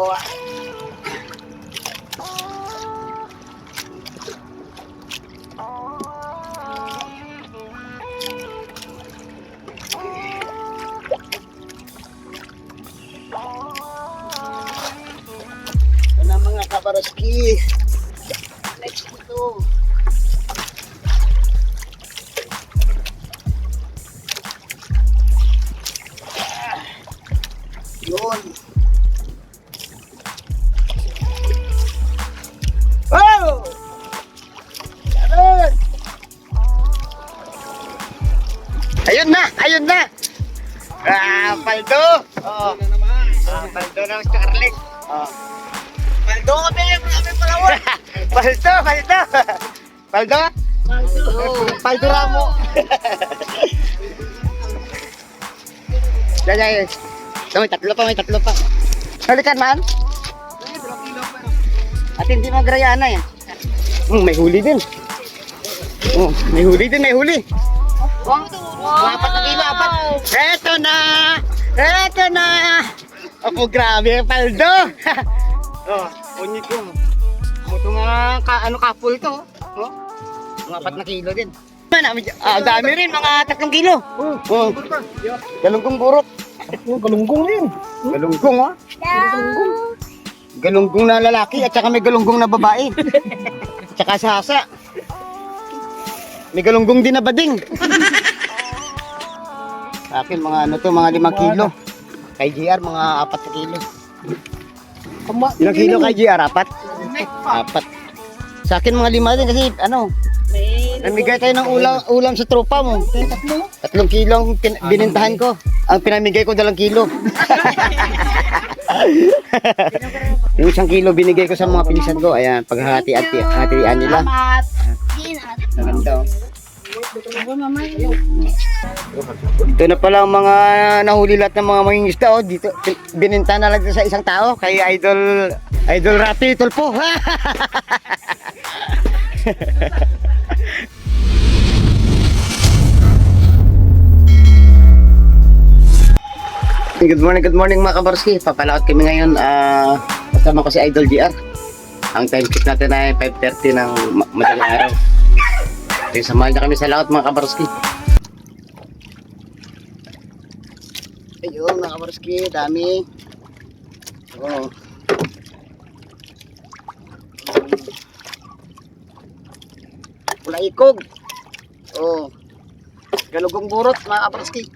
Oh. Ito na mga kabaraski. Let's go. Yun. Oh! Yan! Ayun na! Ayun na! Ah, paldo! Oh. Paldo ng Scarlett. Oh. Paldo kami! Kami palawon! Paldo! Paldo! Paldo? Paldo! Paldo Ramo! Yan, yan, yan. May tatlo pa, may tatlo pa. Halikan man? At hindi magrayana yan. May huli din. May huli din, may huli. Apat na kilo, apat. Eto na! Eto na! Opo, grabe, paldo! Unyi ko. Ito nga, kapul to. Mga 4 na kilo din. Dami rin, mga 3 kilo. Galunggong burot. Galunggong din. Galunggong, ha? Galunggong na lalaki at saka may galunggong na babae. At saka sasa. May galunggong din na bading. Sa akin, mga ano to, mga 5 kilo. Kay GR, mga 4 na kilo. Ilang kilo kay GR? 4? 4. Sa akin, mga 5 din kasi, ano, namigay tayo ng ulam sa tropa mo. 3 kilo ang binintahan ko. Ang pinamigay ko 2 kilo. Yung 1 kilo binigay ko sa mga pinisan ko. Ayan, paghahati-hatian nila. Naganda. Ito na pala ang mga nahuli lahat ng mga mangingisda. Oh. Dito, bininta na lang sa isang tao. Kay Idol Rapi Tulpo. Good morning mga kabarski. Papalaot kami ngayon. Kasama ko si Idol GR. Ang time check natin ay 5:30 ng madaling araw. Kaya samahan niya kami sa laot mga kabarski. Ayun mga kabarski, dami. Oh. Pula ikog. Oh. Galugong burot mga kabarski.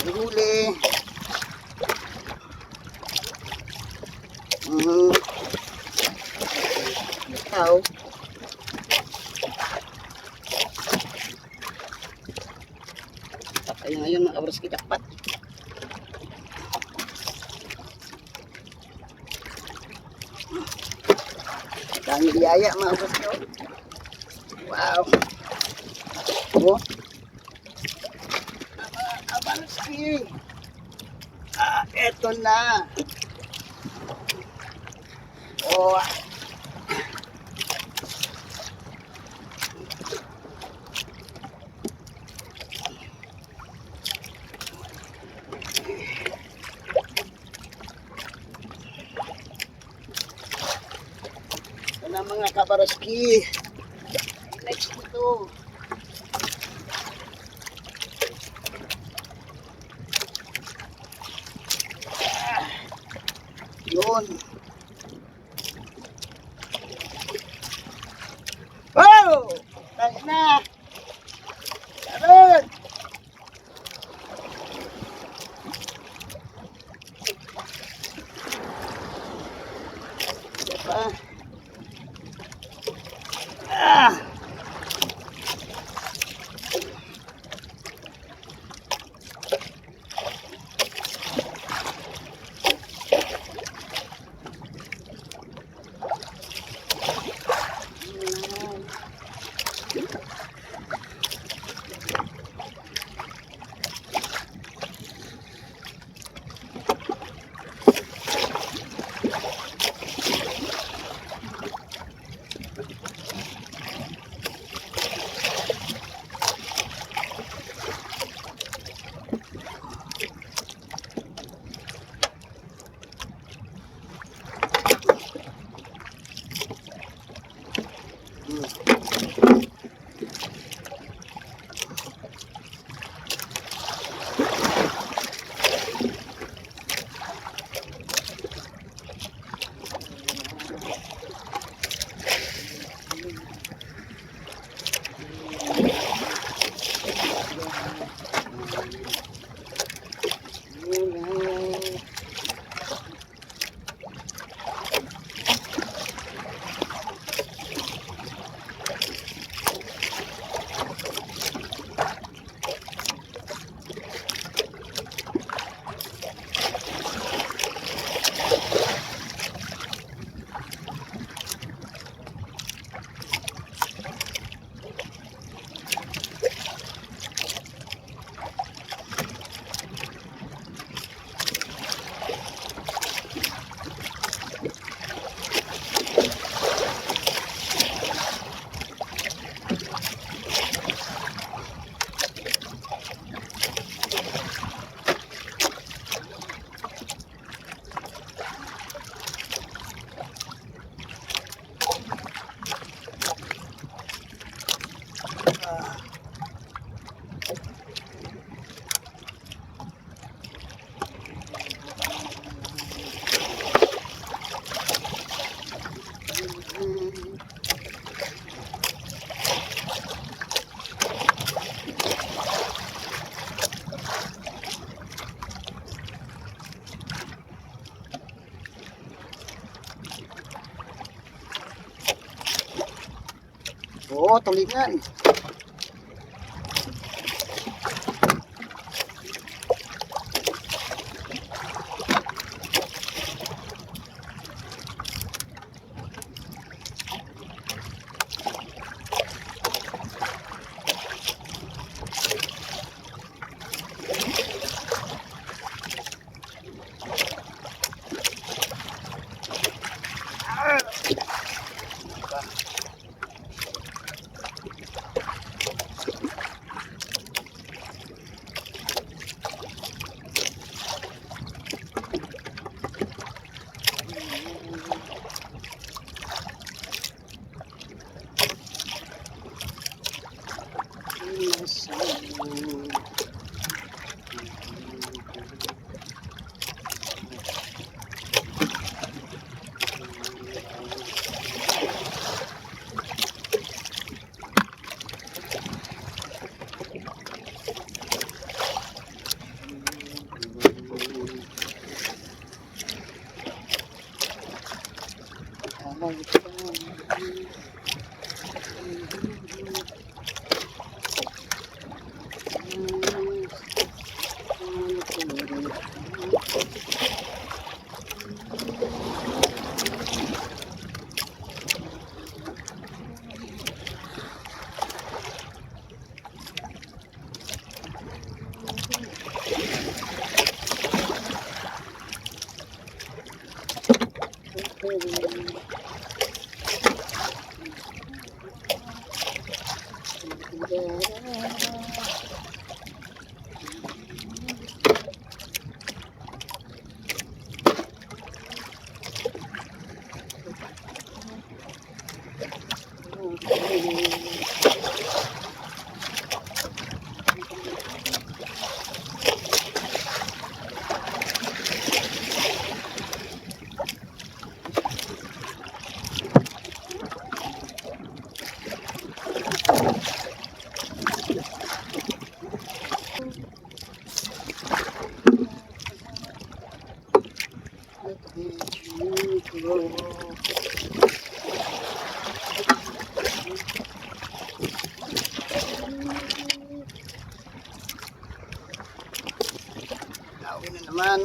Huli. Tao. Patay ngayon mga kabarski, dapat. Dami biyaya mga kabarski. Wow. Oh. Kabarski. Eto na. Oh. Ito na mga mga kabaraski. Next ito. Yun. Oh! Tayo na! Karoon! Diba? Ah! Oo, tulingan.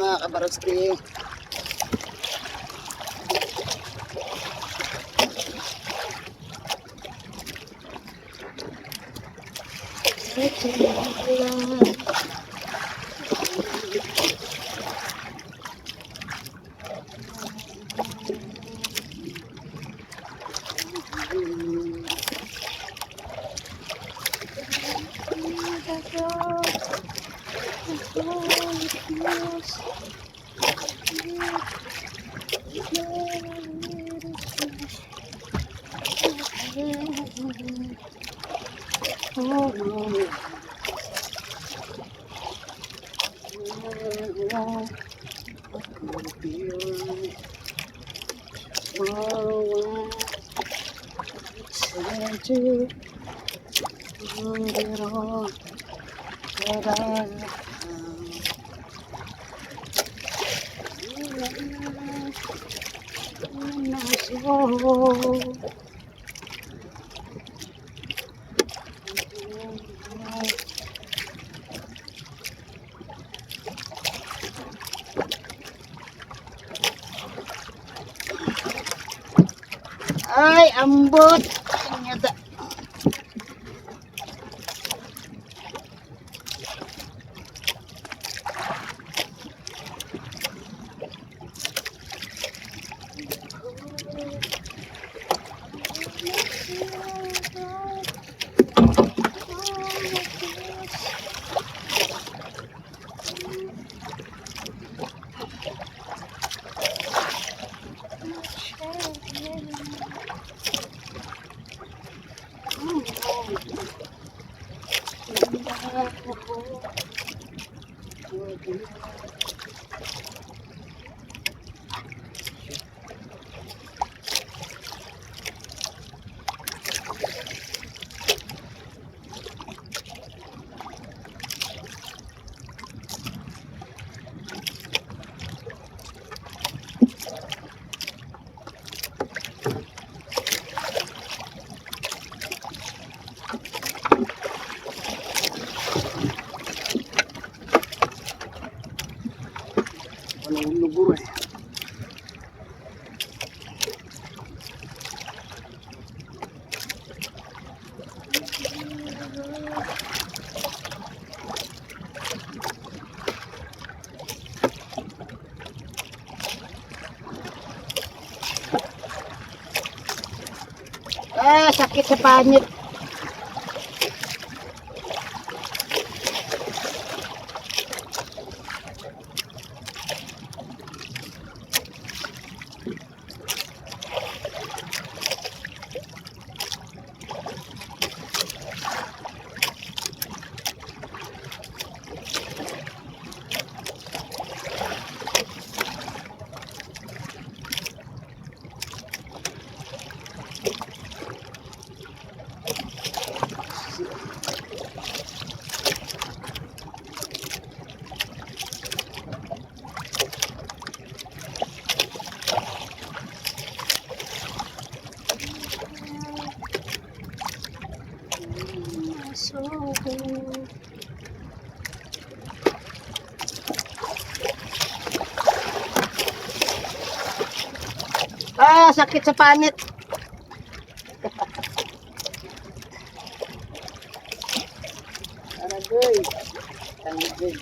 mga kabaroski. Ay, ambot. Nyata. Walang lubur eh. Sakit sa panit. Sakit sa panit. Aragoy. Tanggol.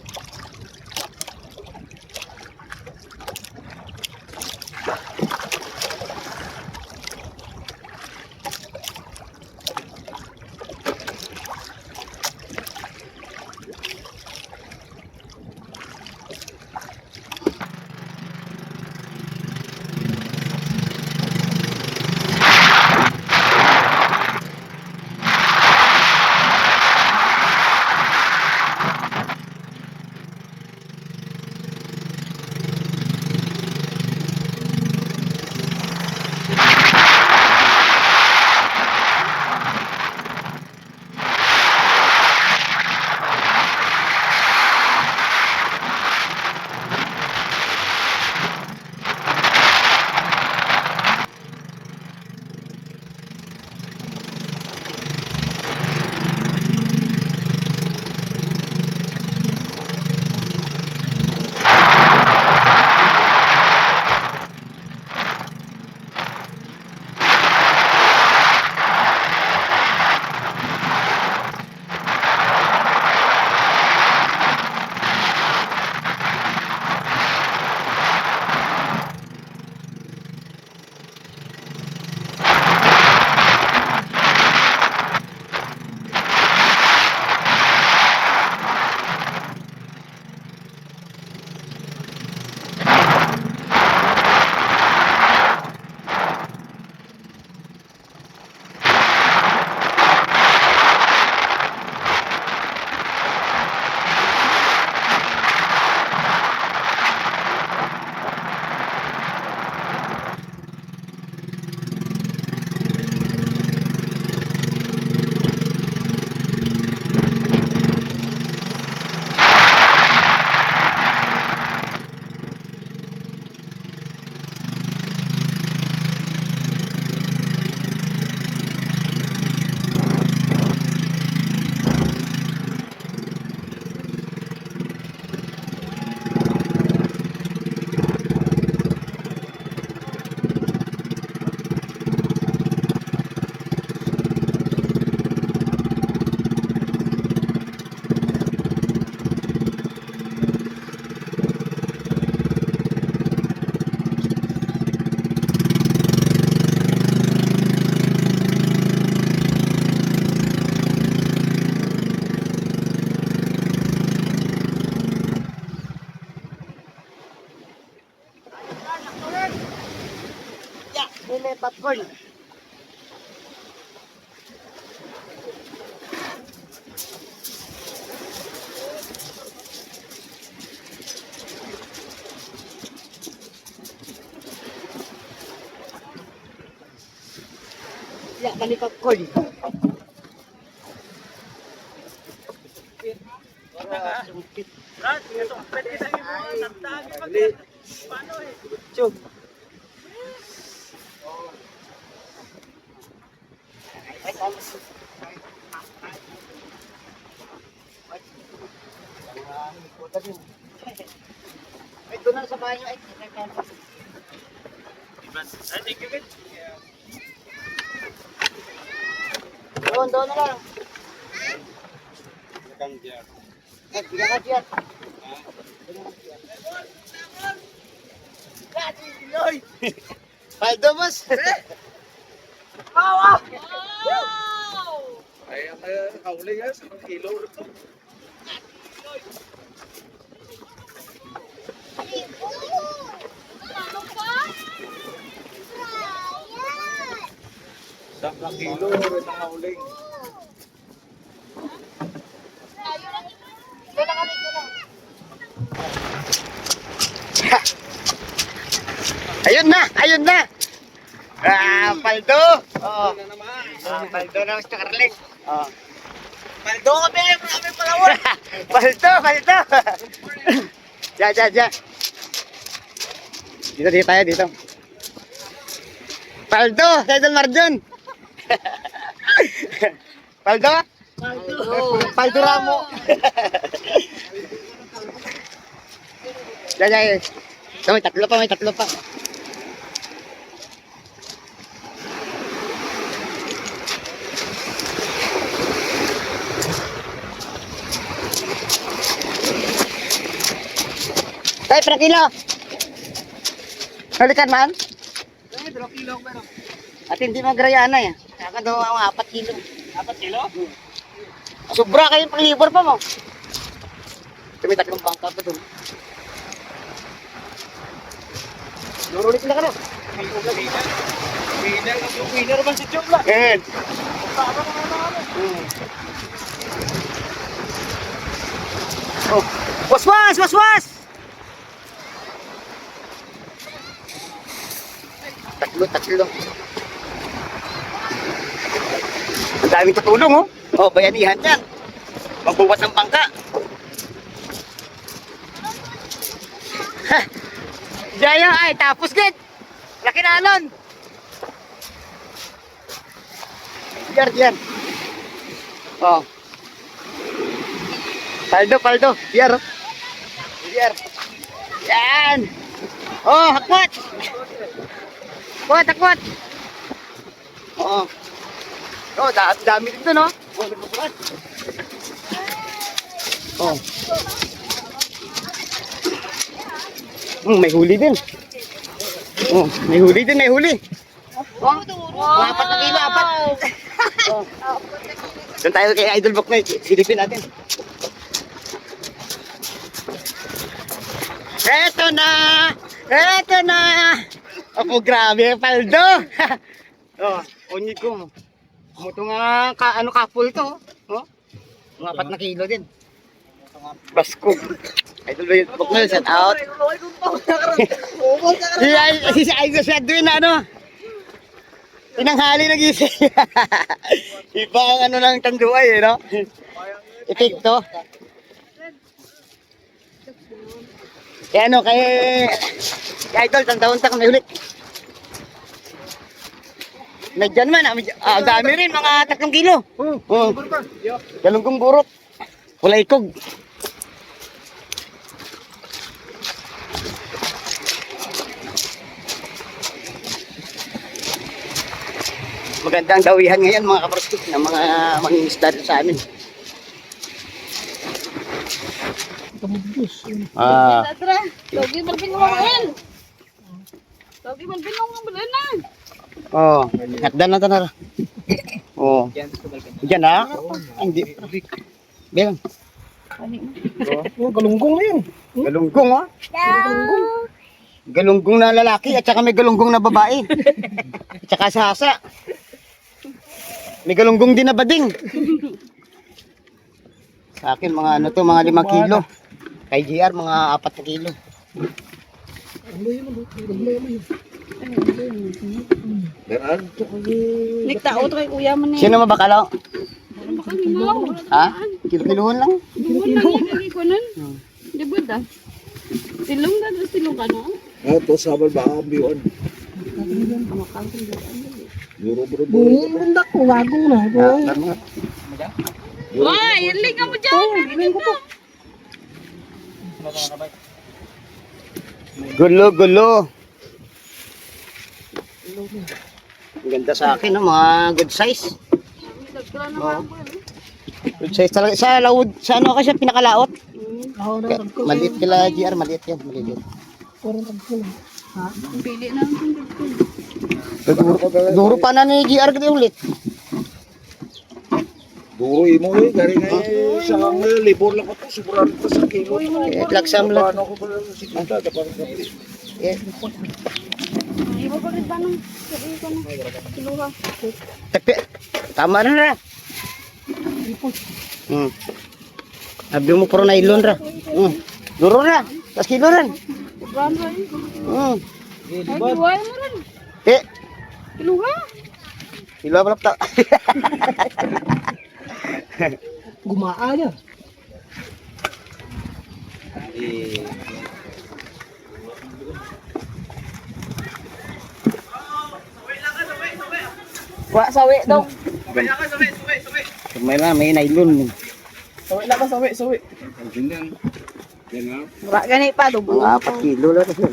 popcorn. Ya, kami popcorn. Ay, doon na sa banyo. Ay, Thank you, guys. doon na lang. Eh, bigyan ka dyan. Paldo, mas. Ay, ang kauli nga, 1 kilo ito. Isang kilo, ito ang kauling. Ayun na, ayun na. Ah, paldo. Oh. Ano naman? Ah, paldo ng Starling. Oh. Paldo kami, marami palawar. Paldo, paldo. Diyan. Dito tayo, dito. Paldo, sa Idol Marjon. Paldo? Paldo Ramo. Diyan. Ito, may tatlo pa. Ay, per kilo. Halikan man. 2 kilo ang meron. At hindi magrayana eh. Saka daw ang 4 kilo. 4 kilo? Sobra kayo pang libor pa mo. Kami tatlong bangka pa doon. Nurulit na ka na. Winner man si Chokla. Yan. Para naman. Oh. Waswas! Tatlo. Ang daming tutulong, oh. Oh, bayanihan yan. Magbuwat ng bangka. Diyan ay, tapos git. Laki na alon. Diyan. Oh. Paldo. Biar. Yan. Oh, hakwat. Hakwat. Oh. Oh, dami dito, no? Oh, nagbubuhat. Oh. May huli din. Oh, may huli. Oh, 4 na kilo, 4. Oh. Doon tayo kay Idol Book na, silipin natin. Eto na! Ako, grabe, paldo! Oh, onyi ko. Ito nga, kapul to. Oh, mga 4 na kilo din. Basko. Idol Book na, set out. Si Idol set doon na, ano? Tinanghali nag-isip. Iba ang ano ng tanduay, no? Epekto. Kaya ano, kay Idol, tanda-unta kami ulit. Medyan man, dami rin, mga 3 kilo. Oh. Galunggong burot. Kulay kog. Magandang dawihan ngayon mga kaparastik ng mga mangingisda dito sa amin. Logi man binungan. Logi man binungan na. Oh, hatdan na tanara. Oh. Diyan na? Hindi. Bilang. Oh, galunggong na yun. Galunggong, ha? Galunggong na lalaki at saka may galunggong na babae. Tsaka sa hasa. May galunggong din na bading. Sa akin, mga ano to, mga 5 kilo. Kay GR, mga 4 na kilo. Niktao to kay kuya man eh. Sino mabakalaw? Baka minaw. Ha? Kilo-kiluhon lang. Buwan lang yung lagi ko nun. Di ba da? Silong na, silong ka no? Ito, sabal ba ang biwan? Bunda ko, wagong na. Wah, ilig ka mo dyan. Ilig ko. Gulo. Ang ganda sa akin, no? Mga good size. Oh. Good size talaga. Sa laod, sa ano kasi pinakalaot? Maliit kila GR, maliit yan. Maliit. Pili na lang. Duro pa na ni GR kasi ulit. Duro mo eh, gari nga eh, sa libor lang ako, sobrang pa sa kilo. Laksam lang. Paano ko ba si Tita, kapag Di ba bakit ba nung sabi ko na? Kiluha. Tapi, tama na. Abdi mo puro nailon ra. Duro ra. Tas kilo ran. Brand rin. Ay, buhay mo rin. Kiluha. Kilo apa tak? Gumaan niya. Wa sawi daw. May na may nailon. Sawi lang ka, sawi. Mura gani pa do. Mga 4 kilo lang kasi.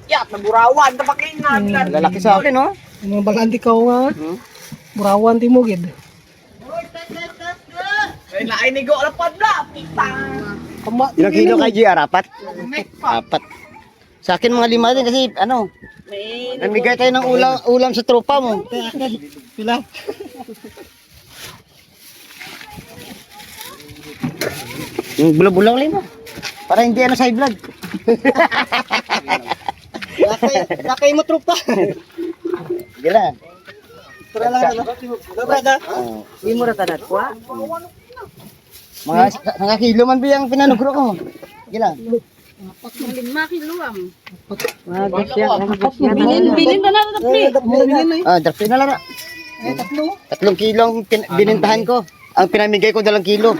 Yat, naburawan, tapakin na. Lalaki sa akin, no? Mga baganti ka nga. Burawan ti mo, gid. Ay, nainigo na padla. Kama. Ilang kilo kay GR? 4? 4. Sa akin mga 5 din kasi ano, namigay tayo ng ulam sa tropa mo. Pila? Yung bula-bulang lima. Para hindi ano sa vlog. Lakay mo tropa. Gila. Tara lang ano. Brada. Hindi mo ratanat ko. Mga kilo man biyang pinanugro ko. Gila. 5 kilo am. Bilin Bilin na natin tapli. Drop na lang. 3 kilo ang binintahan ko. Ang pinamigay ko 2 kilo.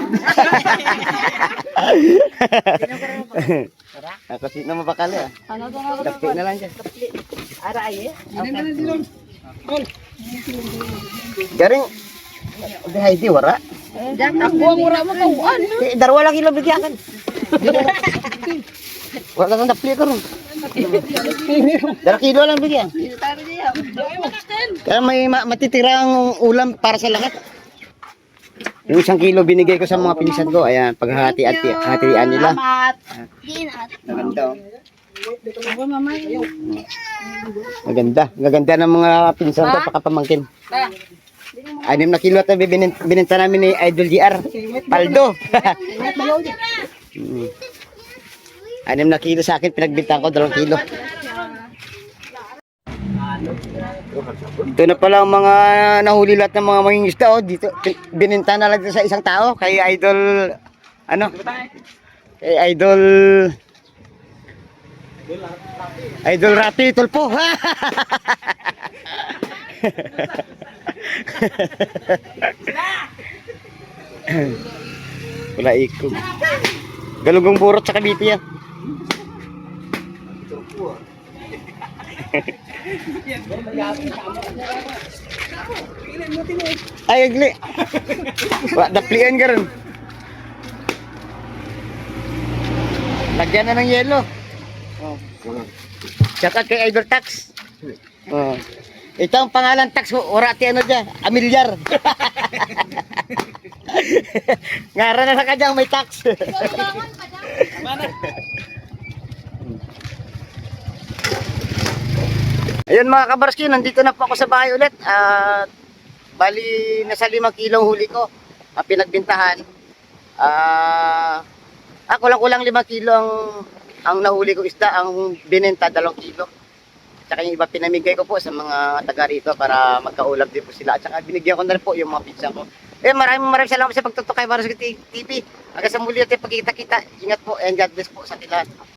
Ako sino mapakali ah. Ano to na Drop na lang dyan. Ara ay. Garing. Udah di wara. Diyan takbo mura mo tuan. Darwa lang kilo bigyan kan. Wala kang dapli ko ron. 2 kilo lang bigyan. Tara niya. Ay makaten. Kaya may matitirang ulam para sa lahat. Yung 1 kilo binigay ko sa mga pinsan ko. Ayan, paghahati-hatian nila. Salamat. Ginat. Maganda. Ako mamay. Maganda ng mga pinsan ko, pakapamangkin. 6 na kilo at bininta namin ni Idol GR. Paldo. 6 na kilo sa akin, pinagbinta ko 2 kilo. Ito na pala ang mga nahuli lahat ng mga mangingisda. Oh. Dito, bininta na lang sa isang tao. Kay Idol, ano? Kay Idol Rapi Tulpo. Wala ikog. Galugong burot sa Cavite yan. Ay, agli. Wala, daplian ka rin. Lagyan na ng yelo. Shout out kay Idol Tax. Ito ang pangalan Tax. Orati ano dyan? Amilyar. Ngara na sa kadyang may tax. Ayun mga kabarski, nandito na po ako sa bahay ulit. At bali nasa 5 kilong huli ko ang pinagbintahan. Kulang-kulang 5 kilo ang nahuli ko isda, ang binenta 2 kilo. Tsaka yung iba pinamigay ko po sa mga taga rito para magkaulap din po sila. At saka binigyan ko na rin po yung mga pizza ko. Maraming salamat sa pagtutok kay Barangay TV. Hanggang sa muli natin pagkita-kita. Ingat po and God bless po sa atin lahat.